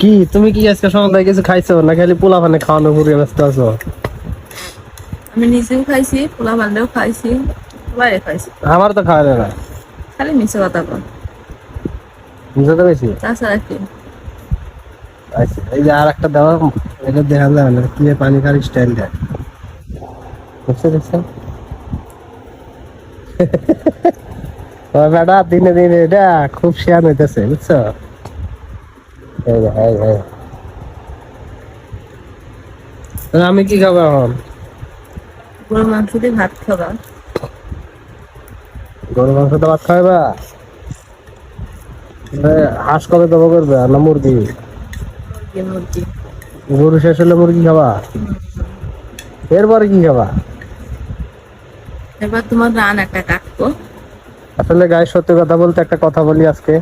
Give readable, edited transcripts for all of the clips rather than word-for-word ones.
কি তুমি কি আজকে সন্ধ্যায় কিছু খাইছো না খালি পোলা পানে খাওয়ানো পুরিয়ে ব্যস্ত আছো? আমি নিজেও খাইছি, পোলা ভান্ডেও খাইছি, বাইরে খাইছি। আমার তো খাওয়া যায় না। খালি মিশে কথা কর, বুঝতে তো পেরেছি। তাছাড়া কি? আচ্ছা এই যে আর একটা দেওয়া, এটা দেখা যায় না কি পানি খালি স্টাইল দেয়, বুঝতে দেখছেন? বেটা দিনে দিনে এটা খুব শেয়ার হইতেছে, বুঝছো? এই যে, এই। তাহলে আমি কি খাবো এখন? গরুর মাংস দিয়ে ভাত খাবা? গরু মাংস তো ভাত খাওয়াবা? হাঁস কবে দেবো করবে না মুরগি? মুরগি মুরগি। গরু শেষ হলে মুরগি খাবা? এরপরে কি খাবা? এবার তোমার রান একটা কাটবো। আসলে গায়ে সত্যি কথা বলতে একটা কথা বলি আজকে,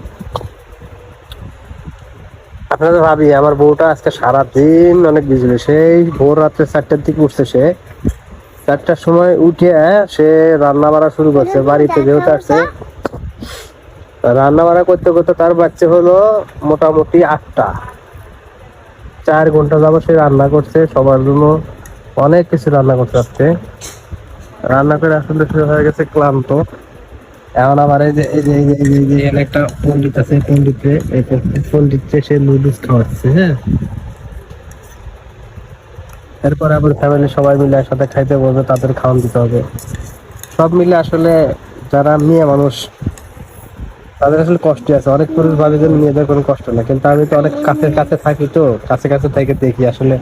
আপনারা ভাবি আমার বউটা আজকে সারাদিন অনেক বিজি, সেই ভোর রাত্রে 4টার দিকে উঠছে, সে 4টার সময় উঠে সে রান্না বাড়া শুরু করছে। বাড়িতে যেহেতু আসছে রান্না বাড়া করতে করতে তার বাচ্চা হলো মোটামুটি 8টা। 4 ঘন্টা যাবো সে রান্না করছে সবার জন্য, অনেক কিছু রান্না করতে আজকে। রান্না করে আসলে সে হয়ে গেছে ক্লান্ত। এখন আবার এই যে এখানে একটা পন্ডিত আছে, পন্ডিতকে সে নুডলস খাওয়াচ্ছে, হ্যাঁ। এরপর আবার ফ্যামিলি সবাই মিলে একসাথে খাইতে বলবে, তাদের খাওয়ান দিতে হবে। সব মিলে আসলে যারা মেয়ে মানুষ তাদের আসলে কষ্ট আছে। অনেক পুরুষ ভাবে যে মেয়েদের কোনো কষ্ট নেই, কিন্তু আমি তো অনেক কাছে কাছে থাকি, তো কাছে কাছে থেকে দেখি আসলে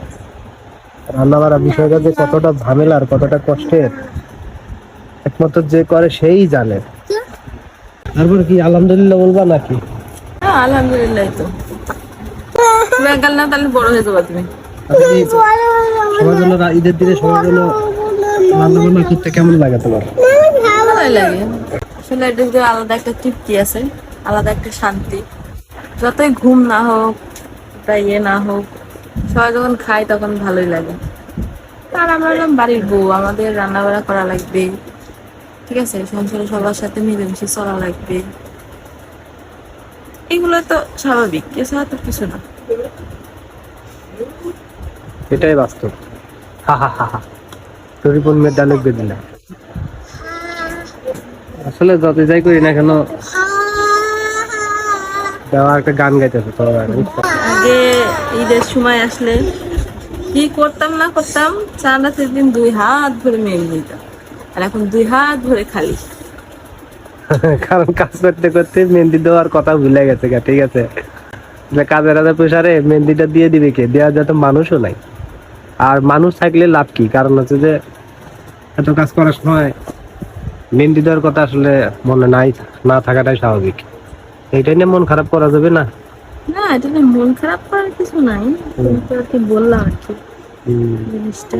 রান্না বাড়া বিষয়টা যে কতটা ঝামেলার, কতটা কষ্টের, একমাত্র যে করে সেই জানে। তারপর কি আলহামদুলিল্লাহ বলবা নাকি? হ্যাঁ আলহামদুলিল্লাহ। তো বেঙ্গাল না তাহলে বড় হয়ে যাবা তুমি। সবার জন্য ঈদের দিনে সবার জন্য রান্না বান্না করতে কেমন লাগে তোমার? ভালোই লাগে। আসলে এটা যে আলাদা একটা তৃপ্তি আছে, আলাদা একটা শান্তি। যতই ঘুম না হোক বা ইয়ে না হোক, সবাই যখন খায় তখন ভালোই লাগে। আর আমরা হলাম বাড়ির বউ, আমাদের রান্না বান্না করা লাগবে, ঠিক আছে, সংসারে সবার সাথে মিলেমিশে চলা লাগবে, এগুলো তো স্বাভাবিক, এছাড়া তো কিছু না। এটাই বাস্তব। হা হা হা হা, টরিপন মেয়ের ডায়লগ দিয়ে দিলাম। আসলে যত যাই করি না কেন দেওয়া একটা গান গাইতেছে তো। আগে ঈদের সময় আসলে কি করতাম না করতাম, চার রাতের দিন 2 হাত ভরে মেয়ে নিতাম, আর এখন 2 হাত ভরে খালি। কারণ কাজ করতে করতে মেহেন্দি দেওয়ার কথা ভুলে গেছে গা, ঠিক আছে? যে কাজের হাতে প্রেসারে মেহেন্দিটা দিয়ে দিবে কে? দেওয়ার যত মানুষও নাই। আর মানুষ থাকলে লাভ কি? কারণ হচ্ছে যে এত কাজ করার সময় মেহেন্দি দেওয়ার কথা আসলে মনে নাই, না থাকাটাই স্বাভাবিক। এইটা নিয়ে মন খারাপ করা যাবে না। না, এটা না মন খারাপ করার কিছু নাই, কিন্তু আর কি বললাম আর কি হুম। জিনিসটা।